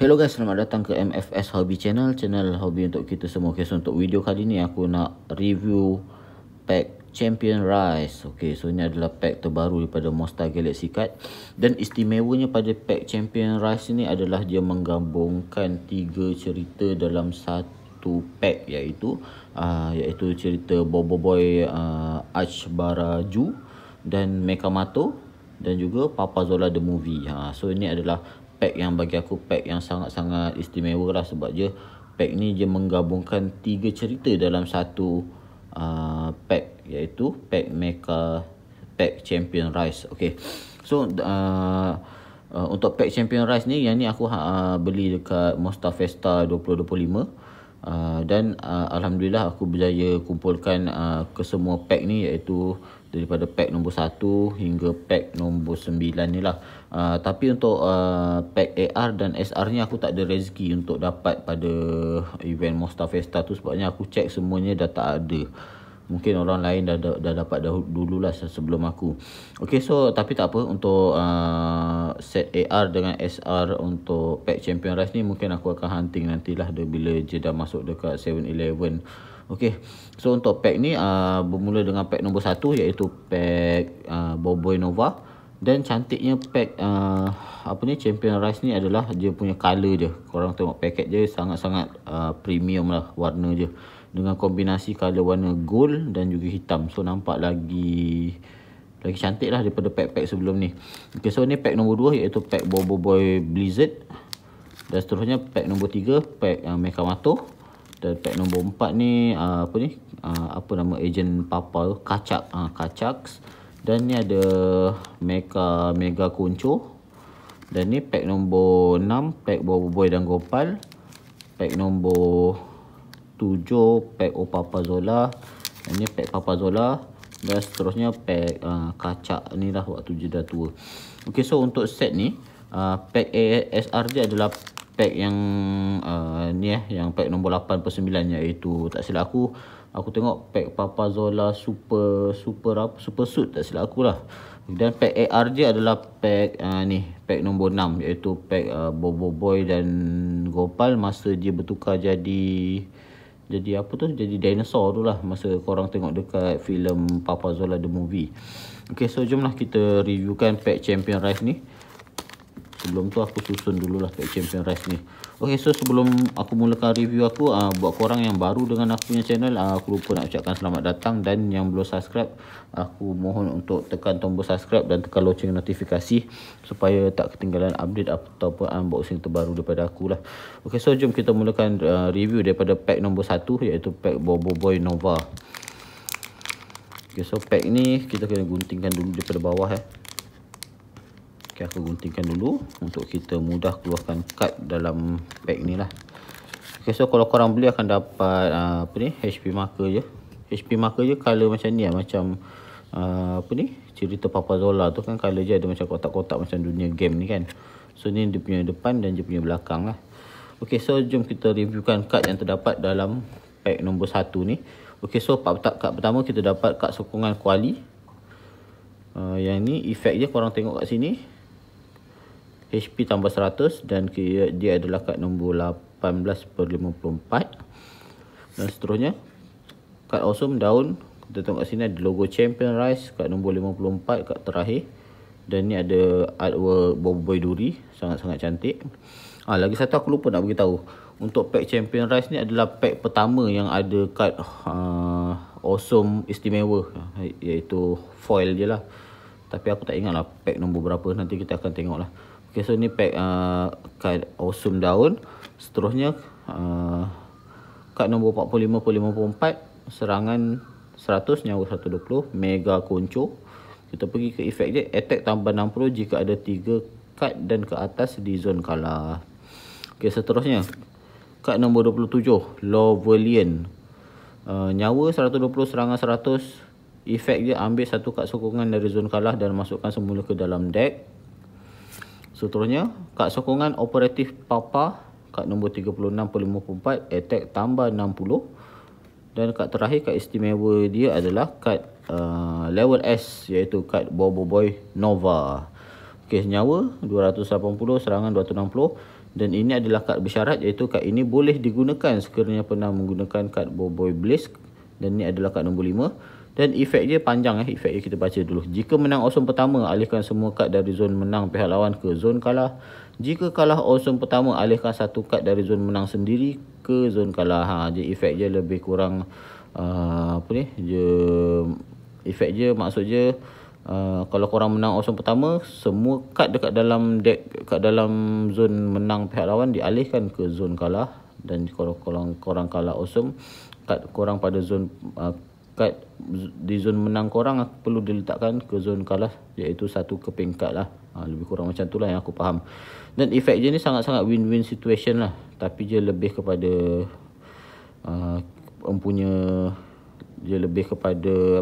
Hello guys, selamat datang ke MFS Hobby Channel, channel hobi untuk kita semua. Okay, so untuk video kali ni aku nak review pack Champion Rise. Okay, so ni adalah pack terbaru daripada Monster Galaxy Card. Dan istimewanya pada pack Champion Rise ni adalah dia menggabungkan 3 cerita dalam satu pack, iaitu cerita Boboiboy Archbaraju dan Mekamato dan juga Papa Zola the Movie. So ini adalah pack yang bagi aku pack yang sangat-sangat istimewa lah, sebab pack ni dia menggabungkan 3 cerita dalam satu pack, iaitu pack Champion Rise. Okay, so untuk pack Champion Rise ni, yang ni aku beli dekat Monster Festa 2025. Dan Alhamdulillah aku berjaya kumpulkan kesemua pack ni, iaitu daripada pack nombor 1 hingga pack nombor 9 ni lah. Tapi untuk pack AR dan SR ni aku tak ada rezeki untuk dapat pada event Monster Festa tu, sebabnya aku cek semuanya dah tak ada. Mungkin orang lain dah dapat dululah sebelum aku. Okay, so tapi tak apa, untuk set AR dengan SR untuk pack Champion Rise ni mungkin aku akan hunting nantilah bila je dah masuk dekat 7-Eleven. Okay, so untuk pack ni bermula dengan pack nombor 1, iaitu pack Boboiboy Nova. Dan cantiknya pack Champion Rise ni adalah dia punya colour je. Korang tengok paket je sangat-sangat premium lah warna je, dengan kombinasi colour warna gold dan juga hitam. So nampak lagi cantik lah daripada pack-pack sebelum ni. Okay, so ni pack nombor 2, iaitu pack Boboiboy Blizzard. Dan seterusnya pack nombor 3, pack Mekamato. Dan pack nombor 4 ni apa nama agent Papa tu, Kachaks. Dan ni ada Mega Koncho. Dan ni pack nombor 6, pack Boboiboy dan Gopal. Pack nombor 7, pack Papa Zola. Dan ni pack Papa Zola. Dan seterusnya pack Kacak ni lah waktu je dah tua. Okay, so untuk set ni pack ASR dia adalah pack yang yang pack nombor 8/9, iaitu tak silap aku tengok pack Papa Zola super suit, tak silap aku lah. Dan pack AR dia adalah pack pack nombor 6, iaitu pack Boboiboy dan Gopal masa dia bertukar jadi dinosaur tu lah, masa korang tengok dekat filem Papa Zola the Movie. Okay, so jomlah kita reviewkan pack Champion Rise ni. Sebelum tu aku susun dululah pack Champion Rise ni. Okay, so sebelum aku mulakan review aku, buat korang yang baru dengan aku punya channel, aku lupa nak ucapkan selamat datang. Dan yang belum subscribe, aku mohon untuk tekan tombol subscribe dan tekan loceng notifikasi, supaya tak ketinggalan update ataupun unboxing terbaru daripada aku lah. Okay, so jom kita mulakan review daripada pack nombor 1, iaitu pack Boboiboy Nova. Okay, so pack ni kita kena guntingkan dulu daripada bawah . Okay, aku guntingkan dulu untuk kita mudah keluarkan kad dalam pack ni lah. Okay, so kalau korang beli akan dapat HP marker je. HP marker je colour macam ni lah, macam cerita Papa Zola tu kan, colour je ada macam kotak-kotak macam dunia game ni kan. So ni dia punya depan dan dia punya belakang lah. Okay, so jom kita reviewkan kad yang terdapat dalam pack nombor 1 ni. Okay, so kad pertama kita dapat kad sokongan kuali. Yang ni efek je, korang tengok kat sini, HP tambah 100, dan dia adalah kad nombor 18/54. Dan seterusnya kad awesome daun, kita tengok kat sini ada logo Champion Rise, kad nombor 54, kad terakhir. Dan ni ada artwork Boboiboy duri, sangat-sangat cantik. Lagi satu aku lupa nak beritahu, untuk pack Champion Rise ni adalah pack pertama yang ada kad awesome istimewa, iaitu foil je lah. Tapi aku tak ingat lah pack nombor berapa, nanti kita akan tengok lah. Okay, so ni pack kad awesome daun. Seterusnya kad nombor 45/54, serangan 100, nyawa 120, Mega Koncho. Kita pergi ke efek je, attack tambah 60 jika ada 3 kad dan ke atas di zone kalah. Okay, seterusnya kad nombor 27, Lovelian. Nyawa 120, serangan 100. Efek je, ambil 1 kad sokongan dari zone kalah dan masukkan semula ke dalam deck. Seterusnya kad sokongan operatif Papa, kad nombor 36/54, attack tambah 60. Dan kad terakhir, kad istimewa dia adalah kad level S, iaitu kad Boboiboy Nova. Okey, nyawa 280, serangan 260. Dan ini adalah kad bersyarat, iaitu kad ini boleh digunakan sekiranya pernah menggunakan kad Boboiboy Blaze. Dan ini adalah kad nombor 5. Dan efek dia panjang, efek dia kita baca dulu. Jika menang awesome pertama, alihkan semua kad dari zon menang pihak lawan ke zon kalah. Jika kalah awesome pertama, alihkan satu kad dari zon menang sendiri ke zon kalah. Jadi efek dia lebih kurang efek dia maksud dia kalau korang menang awesome pertama, semua kad dekat dalam deck, kat dalam zon menang pihak lawan dialihkan ke zon kalah. Dan kalau korang kalah awesome, kad korang pada zon kad di zon menang korang perlu diletakkan ke zon kalah, iaitu satu keping kad lah. Lebih kurang macam tu lah yang aku faham. Dan efek je ni sangat-sangat win-win situation lah, tapi dia lebih kepada dia lebih kepada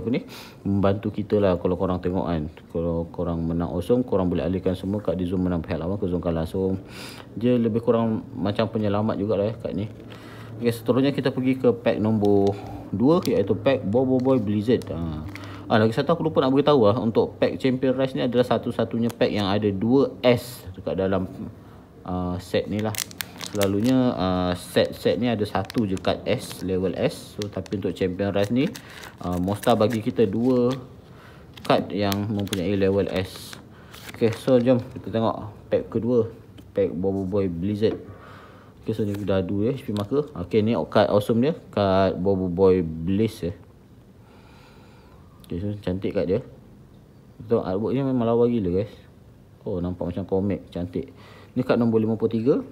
membantu kita lah. Kalau korang tengok kan, kalau korang menang awesome, korang boleh alihkan semua kad di zon menang pihak lawan ke zon kalah. So dia lebih kurang macam penyelamat jugalah kad ni. Okay, seterusnya kita pergi ke pack nombor 2, iaitu pack Boboiboy Blizzard. Lagi satu aku lupa nak beritahu lah, untuk pack Champion Rise ni adalah satu-satunya pack yang ada 2 S dekat dalam set ni lah. Selalunya set ni ada satu je kad S, level S. So tapi untuk Champion Rise ni Monster bagi kita 2 kad yang mempunyai level S. Okay, so jom kita tengok pack kedua, pack Boboiboy Blizzard. Okay, so ni dadu HP marker. Okay, ni kad awesome dia, kad Boboiboy Blaze . Okay, so cantik kad dia. Tengok artwork ni memang lawa gila guys. Oh, nampak macam komik, cantik. Ni kad nombor 53.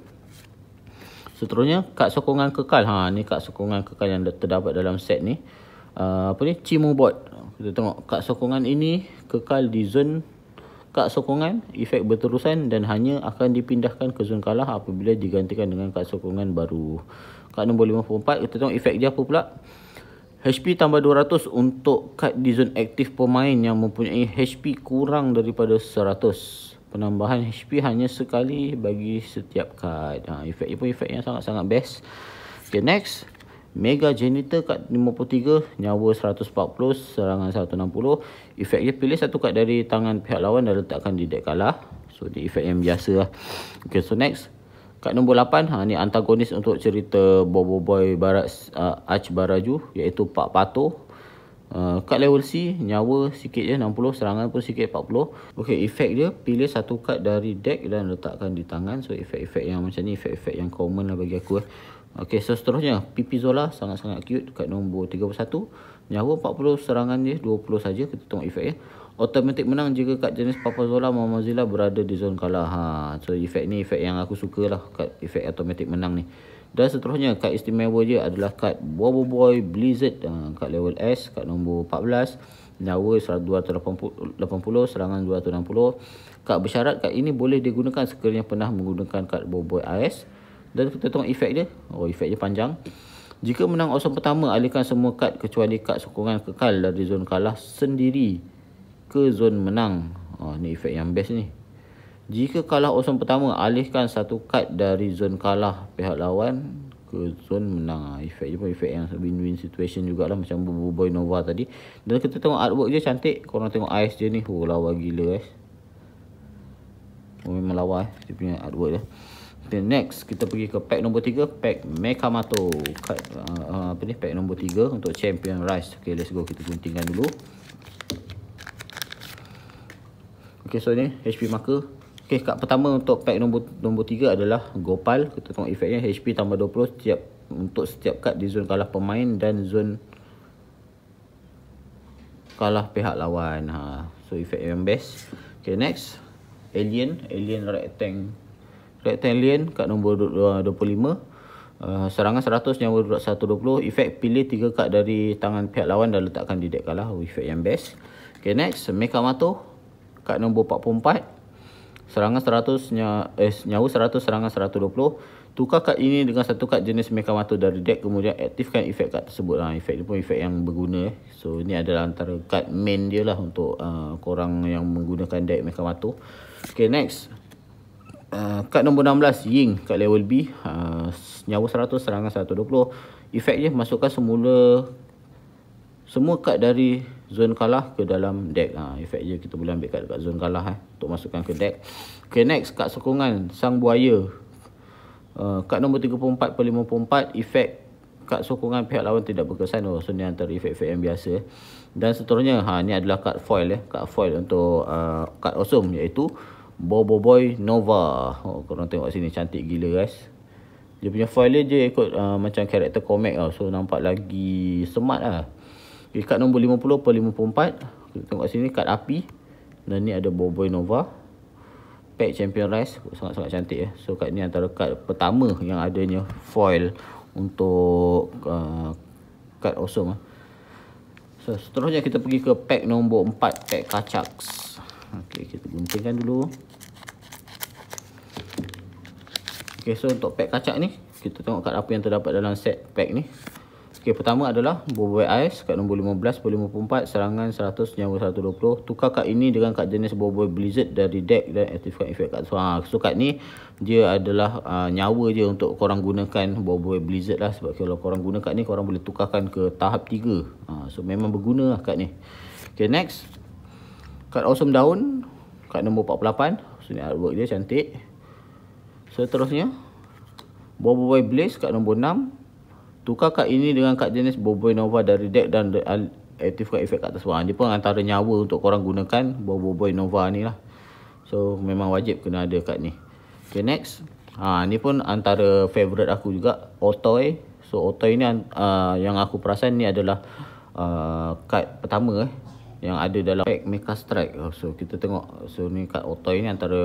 Seterusnya kad sokongan kekal. Ni kad sokongan kekal yang terdapat dalam set ni. Cimo bot. Kita tengok kad sokongan ini kekal di zon kad sokongan, efek berterusan dan hanya akan dipindahkan ke zon kalah apabila digantikan dengan kad sokongan baru. Kad nombor 54, kita tengok efek dia apa pula. HP tambah 200 untuk kad di zon aktif pemain yang mempunyai HP kurang daripada 100. Penambahan HP hanya sekali bagi setiap kad. Efek pun efek yang sangat-sangat best. Okay, next. Mega Janitor kad 53, nyawa 140, serangan 160. Efek dia pilih satu kad dari tangan pihak lawan dan letakkan di deck kalah. So dia efek yang biasa lah. Okay, so next. Kad nombor 8, ni antagonis untuk cerita Boboiboy Barat Arch Baraju, iaitu Pak Pato. Kad level C, nyawa sikit je 60, serangan pun sikit 40. Okey, efek dia pilih satu kad dari deck dan letakkan di tangan. So efek-efek yang macam ni efek-efek yang common lah bagi aku. Okey, so seterusnya Pipi Zola, sangat-sangat cute, kad nombor 31, nyawa 40, serangan dia 20 saja. Kita tengok efek dia. Automatik menang jika kad jenis Papa Zola Mamazilla berada di zon kalah. So efek ni efek yang aku suka lah, kad efek automatik menang ni. Dan seterusnya kad istimewa dia adalah kad Boboiboy Blizzard, kad level S, kad nombor 14, nyawa 280, serangan 260. Kad bersyarat, kad ini boleh digunakan sekiranya pernah menggunakan kad Boboiboy AS. Dan kita tengok efek dia. Efek dia panjang. Jika menang awesome pertama, alihkan semua kad kecuali kad sokongan kekal dari zon kalah sendiri ke zon menang. Ni efek yang best ni. Jika kalah awesome pertama, alihkan satu kad dari zon kalah pihak lawan ke zon menang. Efek je pun efek yang win-win situation jugalah, macam Boboiboy Nova tadi. Dan kita tengok artwork je cantik. Korang tengok eyes dia ni, lawa gila guys. Memang lawa dia punya artwork dia. Okay, next kita pergi ke pack nombor 3, pack Mekamato. Pack nombor 3 untuk Champion Rise. Okay, let's go, kita guntingkan dulu. Okay, so ni HP marker. Okay, kad pertama untuk pack nombor 3 adalah Gopal. Kita tengok efeknya, HP tambah 20 untuk setiap kad di zon kalah pemain dan zon kalah pihak lawan. So efek yang best. Okay, next Alien Rectangle, kad nombor 25, serangan 100, nyawa 120. Efek pilih 3 kad dari tangan pihak lawan dan letakkan di deck kalah. Efek yang best. Okay, next Mekamato, kad nombor 44, serangan 100, nyawa 100, serangan 120. Tukar kad ini dengan satu kad jenis Mekamato dari deck, kemudian aktifkan efek kad tersebut. Efek ni pun efek yang berguna. So ni adalah antara kad main dia lah untuk korang yang menggunakan deck Mekamato. Okay, next kad nombor 16 Ying, kad level B, nyawa 100, serangan 120. Efek je masukkan semua kad dari zone kalah ke dalam deck. Efek je kita boleh ambil kad dekat zone kalah untuk masukkan ke deck. Okay, next kad sokongan Sang Buaya. Kad nombor 34 per 54, efek kad sokongan pihak lawan tidak berkesan. So ni antara efek-efek yang biasa. Dan seterusnya, ni adalah kad foil kad foil untuk kad awesome, iaitu Boboiboy Nova. Korang tengok sini, cantik gila guys. Dia punya foil je ikut macam karakter komik so nampak lagi smart lah. Okay, kad nombor 50 per 54, kita tengok sini kad api. Dan ni ada Boboiboy Nova, pack Champion Rise, sangat-sangat cantik So kad ni antara kad pertama yang adanya foil untuk kad awesome So seterusnya kita pergi ke pack nombor 4, pack Kachaks. Okay, kita guntingkan dulu. Okay, so untuk pack Kachak ni, kita tengok kad apa yang terdapat dalam set pack ni. Okay, pertama adalah Boboiboy Ice, kad nombor 15 per 54, serangan 100, nyawa 120. Tukar kad ini dengan kad jenis Boboiboy Blizzard dari deck dan aktifkan efek kad. So kad ni dia adalah nyawa je untuk korang gunakan Boboiboy Blizzard lah. Sebab kalau korang guna kad ni, korang boleh tukarkan ke tahap 3. So memang berguna lah kad ni. Okay, next, kad awesome daun, kad nombor 48. So ni artwork dia cantik. Seterusnya Boboiboy Blaze, kad nombor 6. Tukar kad ini dengan kad jenis Boboiboy Nova dari deck dan aktifkan efek kad tersebut. Dia pun antara nyawa untuk korang gunakan Boboiboy Nova ni lah. So memang wajib kena ada kad ni. Okay, next, ni pun antara favourite aku juga, Otoy. So Otoy ni yang aku perasan ni adalah kad pertama yang ada dalam pack Mecha Strike. So kita tengok, so ni kad Otoy ni antara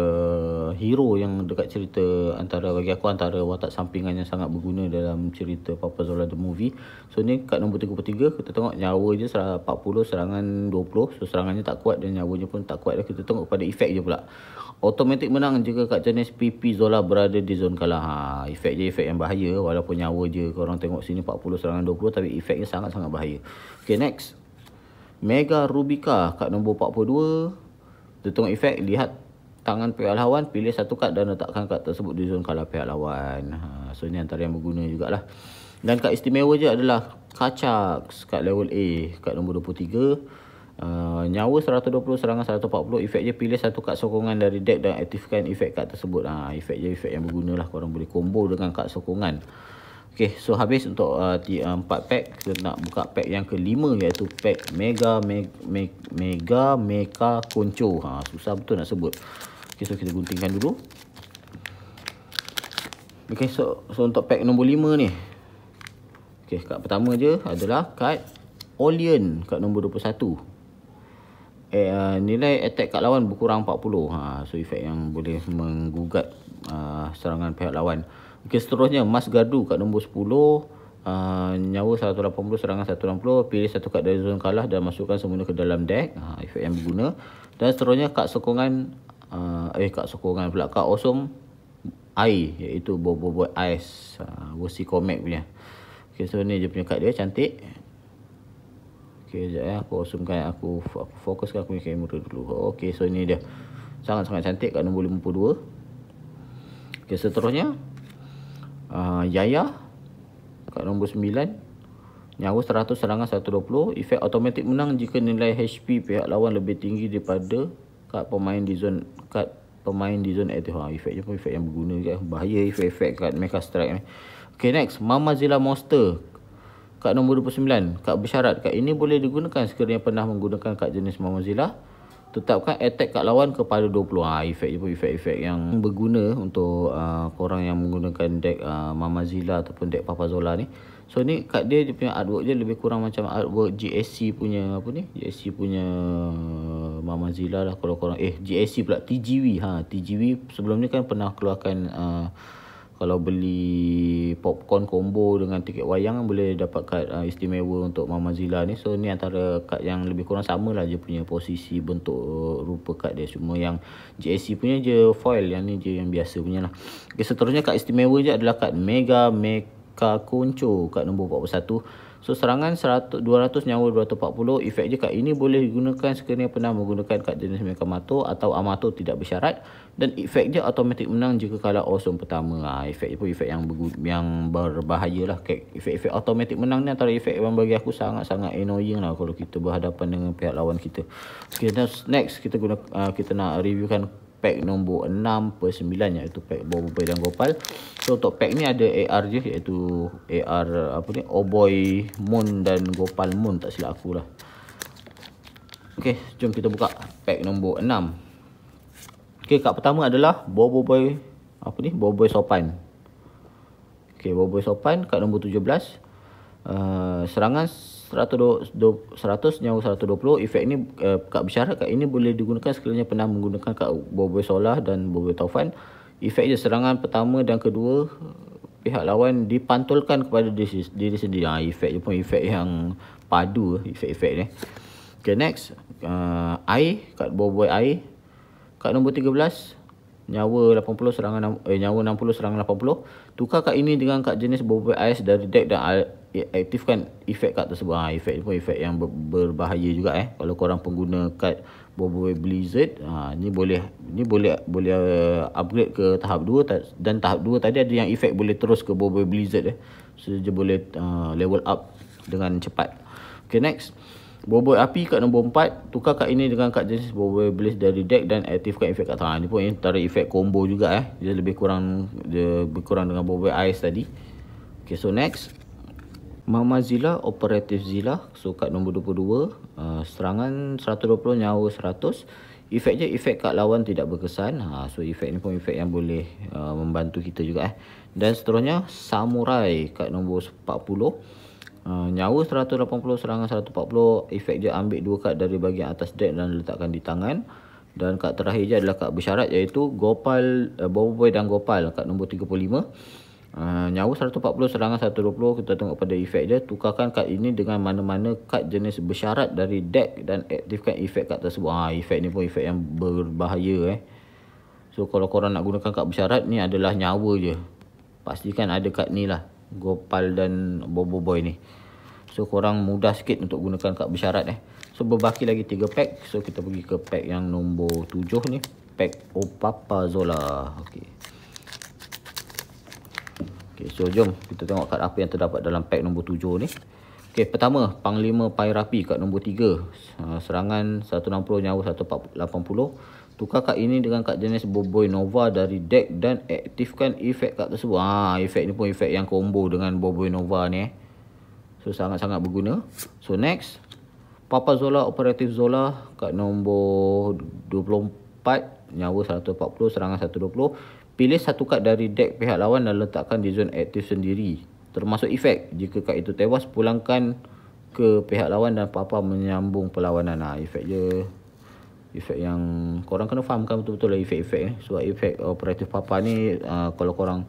hero yang dekat cerita, bagi aku antara watak sampingan yang sangat berguna dalam cerita Papazola the Movie. So ni kad nombor 33, kita tengok nyawa je 40, serangan 20. So serangannya tak kuat dan nyawanya pun tak kuat. Kita tengok pada efek je pula. Automatik menang jika kad jenis PP Zola berada di zon kalah. Efek je, efek yang bahaya. Walaupun nyawa je, korang tengok sini 40, serangan 20, tapi efeknya sangat-sangat bahaya. Okay, next, Mega Rubika, kad nombor 42. Kita tengok efek, lihat tangan pihak lawan, pilih satu kad dan letakkan kad tersebut di zon kalah pihak lawan. So ni antara yang berguna jugalah. Dan kad istimewa je adalah Kachaks, kad level A, kad nombor 23. Nyawa 120, serangan 140. Efek je, pilih satu kad sokongan dari deck dan aktifkan efek kad tersebut. Efek je, efek yang berguna lah. Korang boleh combo dengan kad sokongan. Okay, so habis untuk 4 pack. Kita nak buka pack yang kelima, iaitu pack Mega Mecha Concho. Susah betul nak sebut. Okay, so kita guntingkan dulu. Okay, so untuk pack nombor 5 ni, okay, kad pertama je adalah kad Olian, kad nombor 21. Nilai attack kad lawan berkurang 40. So efek yang boleh menggugat serangan pihak lawan. Okay, seterusnya Mas Gardu, kad nombor 10. Nyawa 180, serangan 160. Pilih satu kad dari zon kalah dan masukkan semula ke dalam deck. Efek yang berguna. Dan seterusnya kad sokongan, kad sokongan pula, kad awesome air, iaitu Boboiboy Ice, versi komik punya. Okay, so ni dia punya kad dia, cantik. Okay, sekejap aku awesomekan, aku fokuskan aku punya kamera dulu. Okay, so ni dia, sangat-sangat cantik, kad nombor 52. Okay, seterusnya Yaya, kad nombor 9. Nyawa 100, serangan 120. Efek automatik menang jika nilai HP pihak lawan lebih tinggi daripada kad pemain di zon aktif. Efek je pun efek yang berguna juga. Bahaya efek-efek kad Mecha Strike ni. Okay, next, Mama Zilla Monster, kad nombor 29. Kad bersyarat, kad ini boleh digunakan sekiranya pernah menggunakan kad jenis Mama Zilla. Tetapkan attack kad lawan kepada 20. Efek je pun efek-efek yang berguna untuk korang yang menggunakan deck Mama Zilla ataupun deck Papazola ni. So ni kad dia punya artwork je lebih kurang macam artwork GSC punya GSC punya Mama Zilla lah. Kalau korang GSC pula, TGV. TGV sebelum ni kan pernah keluarkan kalau beli popcorn combo dengan tiket wayang, boleh dapat kad istimewa untuk Mama Zilla ni. So ni antara kad yang lebih kurang sama lah je punya posisi, bentuk, rupa kad dia. Cuma yang GSC punya je foil, yang ni je yang biasa punya lah. Okay, seterusnya kad istimewa je adalah kad Mega Mecha Concho, kad nombor 41. So serangan 200 nyawa 240. Efek je kad ini boleh digunakan sekiranya pernah menggunakan kad jenis Mekamato atau Amato tidak bersyarat, dan efek je automatik menang jika kalah awesome pertama. Efek pun efek yang berbahaya lah. Efek automatik menang ni antara efek yang bagi aku sangat-sangat annoying lah kalau kita berhadapan dengan pihak lawan kita. Okay, next kita nak reviewkan pack nombor 6/9, iaitu pack Boboiboy dan Gopal. So untuk pack ni ada AR je, iaitu AR Oboy Moon dan Gopal Moon, tak silap aku lah. Okey, jom kita buka pack nombor 6. Okey, kad pertama adalah Boboiboy Boboiboy Sopan. Okey, Boboiboy Sopan kad nombor 17. Serangan 100 nyawa 120. Efek ni kad bersyarat. Kad ini boleh digunakan sekiranya pernah menggunakan kad Boboiboy Solah dan Boboiboy Taufan. Efek je serangan pertama dan kedua pihak lawan dipantulkan kepada diri sendiri. Efek je pun efek yang padu, efek-efek ni. Okay, next air, kad Boboiboy air. Kad nombor 13, nyawa 80 nyawa 60 serangan 80. Tukar kad ini dengan kad jenis Boboiboy Ais dari deck dan aktifkan efek kad tersebut. Efek pun efek yang berbahaya juga kalau korang pengguna kad Boboiboy Blizzard. Ni boleh upgrade ke tahap 2, dan tahap 2 tadi ada yang efek boleh terus ke Boboiboy Blizzard so dia boleh level up dengan cepat. Okay, next Boboiboy Api kad nombor 4. Tukar kad ini dengan kad jenis Boboiboy Blaze dari deck dan aktifkan efek kad. Ni pun antara efek combo juga dia lebih kurang dengan Boboiboy Ice tadi. Okay, so next Mama Zilla Operative Zilla. So kad nombor 22. Serangan 120 nyawa 100. Efek je efek kad lawan tidak berkesan. So efek ni pun efek yang boleh membantu kita juga Dan seterusnya Samurai kad nombor 40. Nyawa 180, serangan 140. Efek je ambil 2 kad dari bahagian atas deck dan letakkan di tangan. Dan kad terakhir je adalah kad bersyarat, iaitu Boboiboy dan Gopal kad nombor 35. Nyawa 140, serangan 120. Kita tengok pada efek je. Tukarkan kad ini dengan mana-mana kad jenis bersyarat dari deck dan aktifkan efek kad tersebut. Efek ni pun efek yang berbahaya So kalau korang nak gunakan kad bersyarat ni adalah nyawa je. Pastikan ada kad ni lah, Gopal dan Boboiboy ni. So korang mudah sikit untuk gunakan kad bersyarat So berbaki lagi 3 pack. So kita pergi ke pack yang nombor 7 ni, pack Opapa Zola. Okay, so jom kita tengok kad apa yang terdapat dalam pack nombor 7 ni. Okay, pertama Panglima Pairapi kad nombor 3. Serangan 160 nyawa 180. Tukar kad ini dengan kad jenis Boboiboy Nova dari deck dan aktifkan efek kad tersebut. Efek ni pun efek yang combo dengan Boboiboy Nova ni So sangat-sangat berguna. So next Papa Zola Operative Zola kad nombor 24. Nyawa 140, serangan 120. Pilih satu kad dari deck pihak lawan dan letakkan di zon aktif sendiri, termasuk efek. Jika kad itu tewas, pulangkan ke pihak lawan dan Papa menyambung perlawanan. Efek je, efek yang korang kena fahamkan betul-betul lah efek-efek Sebab efek operatif Papa ni kalau korang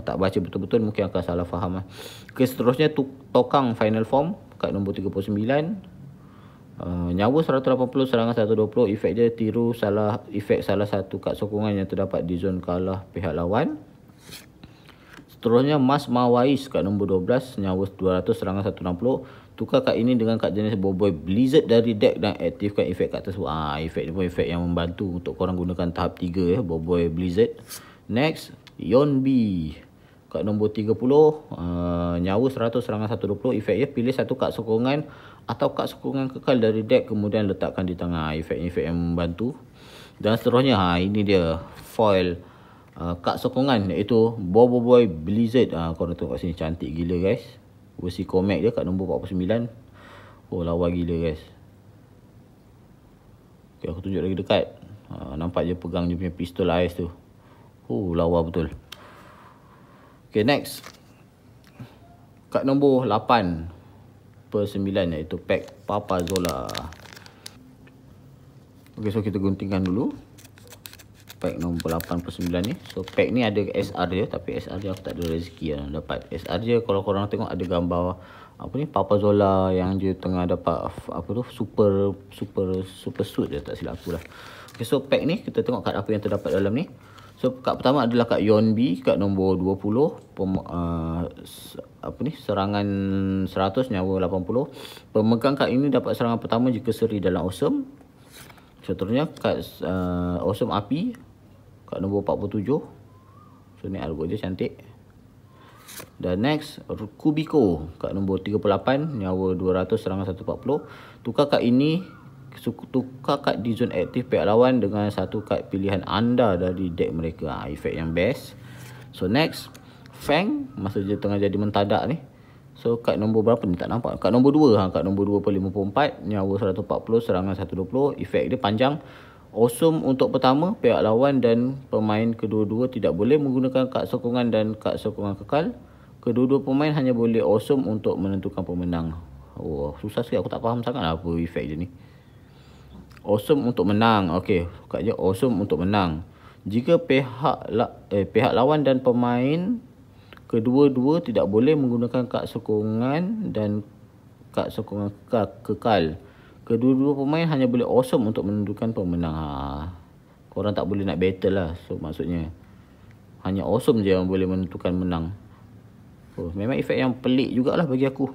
tak baca betul-betul mungkin akan salah faham Okay, seterusnya Tokang Final Form kad nombor 39. Nyawa 180, serangan 120. Efek dia tiru efek salah satu kad sokongan yang terdapat di zon kalah pihak lawan. Seterusnya Mas Mawais kad nombor 12. Nyawa 200, serangan 160. Tukar kad ini dengan kad jenis Boboiboy Blizzard dari deck dan aktifkan efek kad tersebut. Efek ni pun efek yang membantu untuk korang gunakan tahap 3 Boboiboy Blizzard. Next Yonbi kad nombor 30. Nyawa 100, serangan 120. Efek dia pilih satu kad sokongan atau kad sokongan kekal dari deck, kemudian letakkan di tangan. Efek yang membantu. Dan seterusnya ini dia foil kad sokongan, iaitu Boboiboy Blizzard. Korang tengok kat sini, cantik gila guys. Versi comic dia kad nombor 49. Lawa gila guys. Okay, aku tunjuk lagi dekat. Nampak je pegang dia punya pistol ais tu. Lawa betul. Okay, next kad nombor 8/9, iaitu pack Papa Zola. Okay, so kita guntingkan dulu pack nombor 8/9 ni. So pack ni ada SR dia, tapi SR dia aku tak ada rezeki dapat. SR dia kalau korang tengok ada gambar Papa Zola yang dia tengah dapat super suit dia, tak silap aku lah. Okay, so pack ni kita tengok kad apa yang terdapat dalam ni. So kad pertama adalah kad Yonbi, kad nombor 20, serangan 100, nyawa 80. Pemegang kad ini dapat serangan pertama jika seri dalam Awesome. Seterusnya kad Awesome Api, kad nombor 47. So ni artwork dia cantik. Dan next, Kubiko, kad nombor 38, nyawa 200, serangan 140. Tukar kad di zon aktif pihak lawan dengan satu kad pilihan anda dari deck mereka. Efek yang best. So next, Fang, masa dia tengah jadi mentadak ni. So kad nombor berapa ni, tak nampak. Kad nombor 2, kad nombor 2 per 54, nyawa 140, serangan 120. Efek dia panjang. Awesome untuk pertama, pihak lawan dan pemain kedua-dua tidak boleh menggunakan kad sokongan dan kad sokongan kekal. Kedua-dua pemain hanya boleh awesome untuk menentukan pemenang. Oh, susah sikit, aku tak faham sangat lah apa efek dia ni. Awesome untuk menang. Okey, kat je awesome untuk menang. Jika pihak lawan dan pemain kedua-dua tidak boleh menggunakan kad sokongan dan kad sokongan kekal. Kedua-dua pemain hanya boleh awesome untuk menentukan pemenang. Korang tak boleh nak battle lah. So maksudnya hanya awesome je yang boleh menentukan menang. Oh, memang efek yang pelik jugalah bagi aku.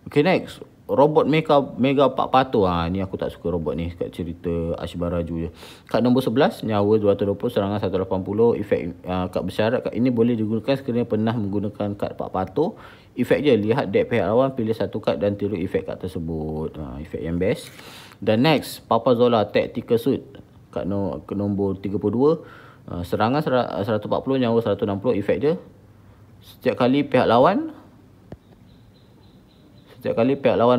Okay, next, robot Mega Pak Pato. Ni aku tak suka robot ni kat cerita Ashbaraju je. Kad nombor 11, nyawa 220, serangan 180. Efek kad bersyarat. Kad ini boleh digunakan sekiranya pernah menggunakan kad Pak Pato. Efek je, lihat deck pihak lawan, pilih satu kad dan tiru efek kad tersebut. Efek yang best. Dan next, Papa Zola Tactical Suit, kad nombor 32, serangan 140, nyawa 160. Efek je, setiap kali pihak lawan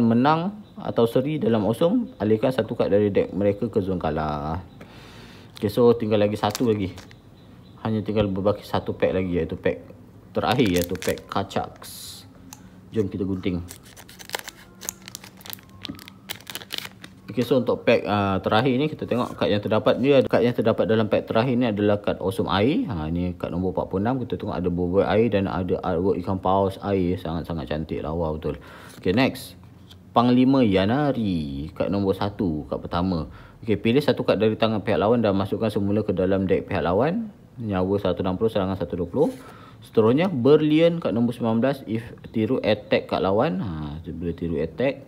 menang atau seri dalam Awesome, alihkan satu kad dari deck mereka ke zon kalah. Okay, so tinggal lagi satu lagi. Hanya tinggal berbaki satu pack lagi, iaitu pack terakhir, iaitu pack Kachaks. Jom kita gunting. Okay, so untuk pack terakhir ni kita tengok kad yang terdapat. Kad yang terdapat dalam pack terakhir ni adalah kad Awesome Air. Ni kad nombor 46. Kita tengok ada boboiboy air dan ada artwork ikan paus air. Sangat-sangat cantik lah. Wow, betul. Okay, next, Panglima Yanari, kad nombor 1, kad pertama. Okay, pilih satu kad dari tangan pihak lawan dan masukkan semula ke dalam deck pihak lawan. Nyawa 160, serangan 120. Seterusnya, Berlian, kad nombor 19. Tiru attack kad lawan. Dia boleh tiru attack.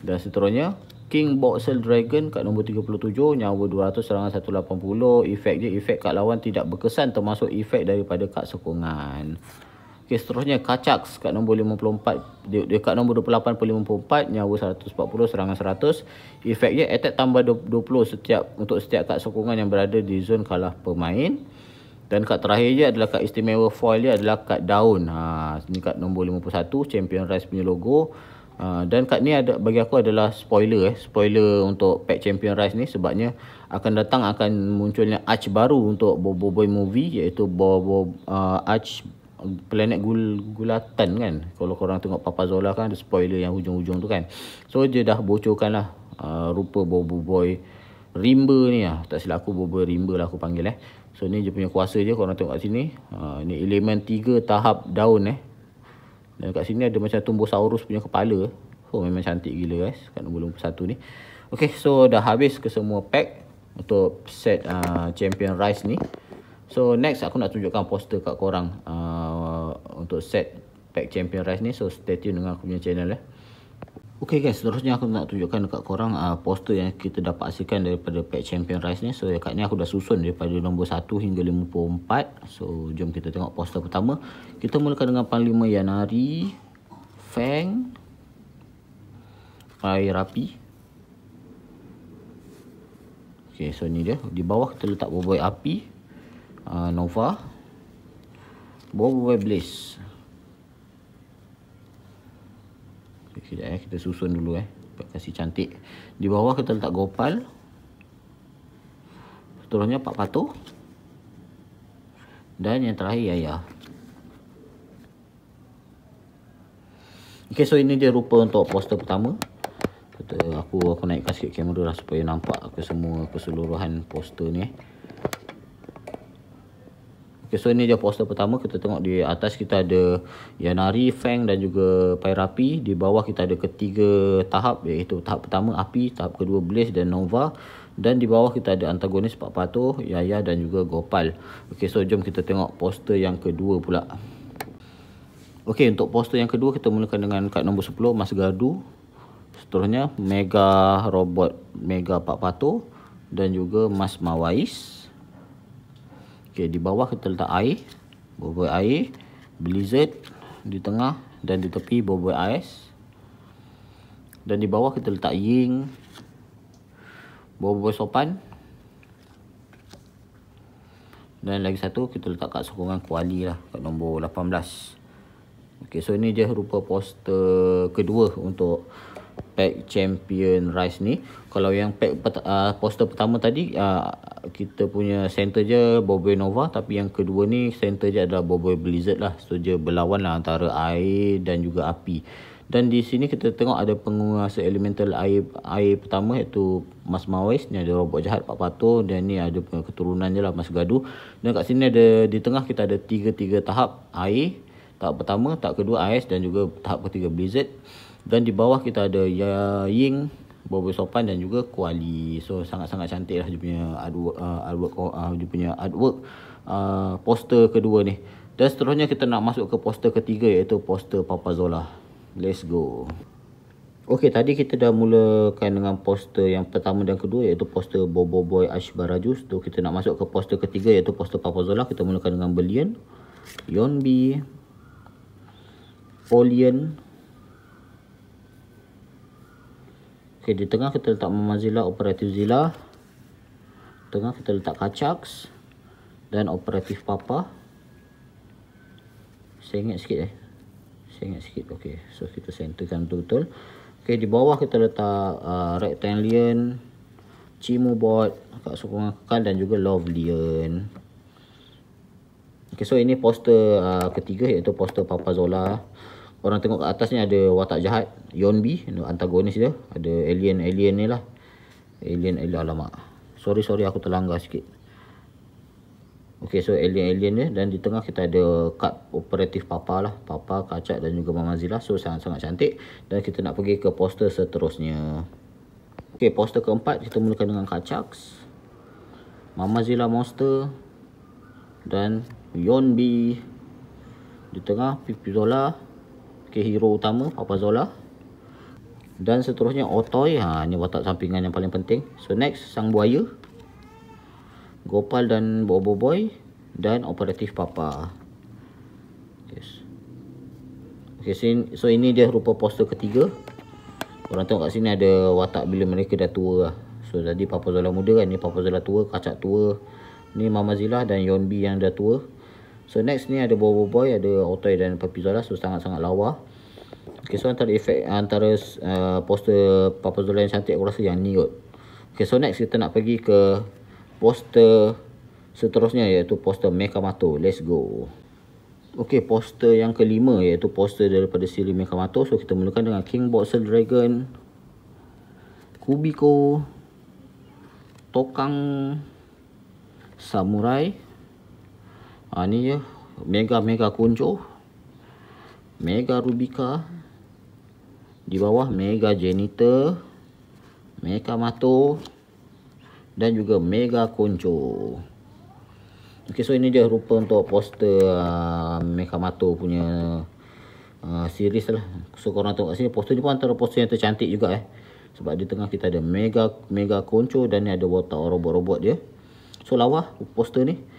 Dan seterusnya, King Boxel Dragon, kad nombor 37, nyawa 200, serangan 180. Efek je, efek kad lawan tidak berkesan termasuk efek daripada kad sokongan. Okey, seterusnya Kachaks, kad nombor 54, dia kad nombor 28 per 54, nyawa 140, serangan 100. Efek je, attack tambah 20 untuk setiap kad sokongan yang berada di zon kalah pemain. Dan kad terakhir je adalah kad istimewa foil dia adalah kad daun. Ini kad nombor 51, Champion Rise punya logo. Dan kad ni ada bagi aku adalah spoiler spoiler untuk pack Champion Rise ni, sebabnya akan munculnya arch baru untuk Boboiboy movie, iaitu arch planet gulatan kan. Kalau korang tengok Papa Zola kan ada spoiler yang hujung-hujung tu kan. So dia dah bocorkan lah rupa Boboiboy Rimba ni lah. Tak silap aku Boboiboy Rimba lah aku panggil So ni dia punya kuasa je, korang tengok kat sini. Ni elemen 3 tahap daun Dan kat sini ada macam Tumbosaurus punya kepala. Oh, memang cantik gila guys, kat nombor 51 ni. Okay, so dah habis ke semua pack untuk set Champion Rise ni. So next aku nak tunjukkan poster kat korang untuk set pack Champion Rise ni. So stay tune dengan aku punya channel Okay guys, seterusnya aku nak tunjukkan dekat korang poster yang kita dapat hasilkan daripada pack Champion Rise ni. So kat ni aku dah susun daripada nombor 1 hingga 54. So jom kita tengok poster pertama. Kita mulakan dengan Panglima Yanari, Fang, Air Api. Okay, so ni dia. Di bawah kita letak Boboiboy Api, Nova, Boboiboy Blaze. Sekejap kita susun dulu kasih cantik. Di bawah kita letak Gopal. Seterusnya Pak Pato. Dan yang terakhir Yaya. Okay, so ini dia rupa untuk poster pertama. Aku naikkan sikit kamera lah supaya nampak ke semua keseluruhan poster ni. Okay, so ini dia poster pertama. Kita tengok di atas kita ada Yanari, Fang dan juga Pyrapi. Di bawah kita ada ketiga tahap, iaitu tahap pertama Api, tahap kedua Blaze dan Nova. Dan di bawah kita ada antagonis Pak Patuh, Yaya dan juga Gopal. Okay, so jom kita tengok poster yang kedua pula. Okay, untuk poster yang kedua kita mulakan dengan kad nombor 10, Mas Gardu. Seterusnya Mega Robot Mega Pak Patuh dan juga Mas Mawais. Okay, di bawah kita letak air, boboi air, Blizzard di tengah dan di tepi boboi ais. Dan di bawah kita letak Ying, boboi sopan. Dan lagi satu kita letak kad sokongan kuali lah, kad nombor 18. Okay, so ini dia rupa poster kedua untuk pack Champion Rise ni. Kalau yang pack poster pertama tadi kita punya center je Boboi Nova, tapi yang kedua ni center je adalah Boboi Blizzard lah. So dia berlawan lah antara air dan juga api. Dan di sini kita tengok ada penguasa elemental air pertama, iaitu Mas Mawais. Ni ada robot jahat Pak Patuh, dan ni ada keturunan je lah Mas Gadu. Dan kat sini ada di tengah kita ada tiga tahap air. Tahap pertama, tahap kedua ais dan juga tahap ketiga Blizzard. Dan di bawah kita ada Ying, Boboi sopan dan juga Kuali. So sangat-sangat cantik lah dia punya artwork poster kedua ni. Dan seterusnya kita nak masuk ke poster ketiga, iaitu poster Papa Zola. Let's go. Okey, tadi kita dah mulakan dengan poster yang pertama dan kedua, iaitu poster Bobo Boy Ash Barajus. So kita nak masuk ke poster ketiga, iaitu poster Papa Zola. Kita mulakan dengan Belian, Yonbi, Folian. Okay, di tengah kita letak Mama Zilla, Operatif Zilla. Tengah kita letak Kacax dan Operatif Papa. Saya ingat sikit. Okay, so kita centerkan betul-betul. Okay, di bawah kita letak Rectalion, Cimobot, Kak Sokongan Kekal dan juga Lovelian. Okay, so ini poster ketiga, iaitu poster Papa Zola. Korang tengok kat atas ni ada watak jahat Yonbi, antagonis dia. Ada alien ni lah. Alien alamak. Sorry aku terlanggar sikit. Okay, so alien dia. Dan di tengah kita ada kad operatif Papa lah. Papa, Kacak dan juga Mama Zilla. So sangat-sangat cantik. Dan kita nak pergi ke poster seterusnya. Okay, poster keempat kita mulakan dengan Kacak, Mama Zilla Monster dan Yonbi. Di tengah Pipi Zola. Okay, hero utama Papa Zola. Dan seterusnya Otoy. Ni watak sampingan yang paling penting. So next Sang Buaya, Gopal dan Bobo Boy dan Operatif Papa. Okay, so ini dia rupa poster ketiga. Korang tengok kat sini ada watak bila mereka dah tua lah. So tadi Papa Zola muda kan, ni Papa Zola tua, Kacak tua, ni Mama Zilla dan Yonbi yang dah tua. So next ni ada Bobo Boy, ada Otoy dan Papi Zola. So sangat-sangat lawa. Okay, so antara poster Papa Zola yang cantik aku rasa yang ni kot. Okay, so next kita nak pergi ke poster seterusnya, iaitu poster Mekamato. Let's go. Okay, poster yang kelima, iaitu poster daripada siri Mekamato. So kita mulakan dengan King Boxer Dragon, Kubiko, Tokang Samurai. Ni je Mega Kunco, Mega Rubika. Di bawah Mega Janitor, Mekamato dan juga Mega Kunco. Okay, so ini dia rupa untuk poster Mekamato punya series lah. So korang tengok kat sini, poster ni pun antara poster yang tercantik juga sebab di tengah kita ada Mega Kunco dan ni ada watak robot-robot dia. So lawa poster ni.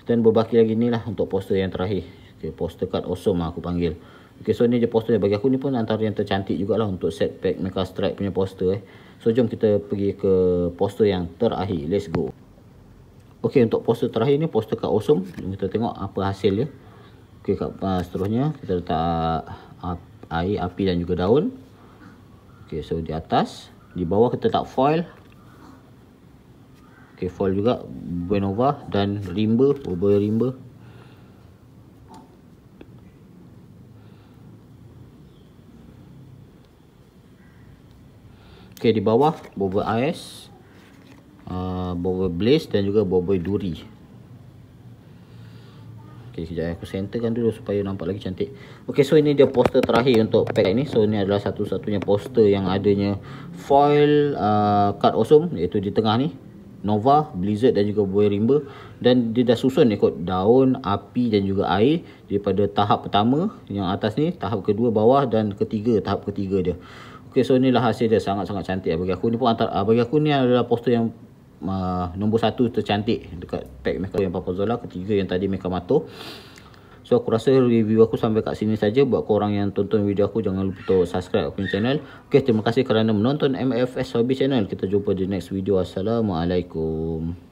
Dan berbaki lagi ni lah untuk poster yang terakhir. Okay, poster card awesome lah aku panggil. Okay, so ni je poster bagi aku, ni pun antara yang tercantik jugalah untuk set pack Mecha Strike punya poster. So jom kita pergi ke poster yang terakhir. Let's go. Okay, untuk poster terakhir ni poster card awesome. Jom kita tengok apa hasil dia. Okay, seterusnya kita letak air, api dan juga daun. Okay, so di atas. Di bawah kita letak foil. Okay, foil juga Buenova dan Rimba, Boboi Rimba. Okay, di bawah Boboi AS, Boboi Blaze dan juga Boboi Duri. Okay, sekejap aku centerkan dulu supaya nampak lagi cantik. Okay, so ini dia poster terakhir untuk pack ni. So ni adalah satu-satunya poster yang adanya foil card awesome, iaitu di tengah ni Nova, Blizzard dan juga buaya rimba. Dan dia dah susun ikut daun, api dan juga air daripada tahap pertama yang atas ni, tahap kedua bawah dan ketiga, tahap ketiga dia. Okay, so inilah hasil dia, sangat-sangat cantik bagi aku. Ni pun bagi aku ni adalah poster yang nombor 1 tercantik dekat pack Mecha yang Papazola, ketiga yang tadi Mechamato. So aku rasa review aku sampai kat sini saja. Buat korang yang tonton video aku, jangan lupa untuk subscribe aku channel. Okay, terima kasih kerana menonton MFS Hobby Channel. Kita jumpa di next video. Assalamualaikum.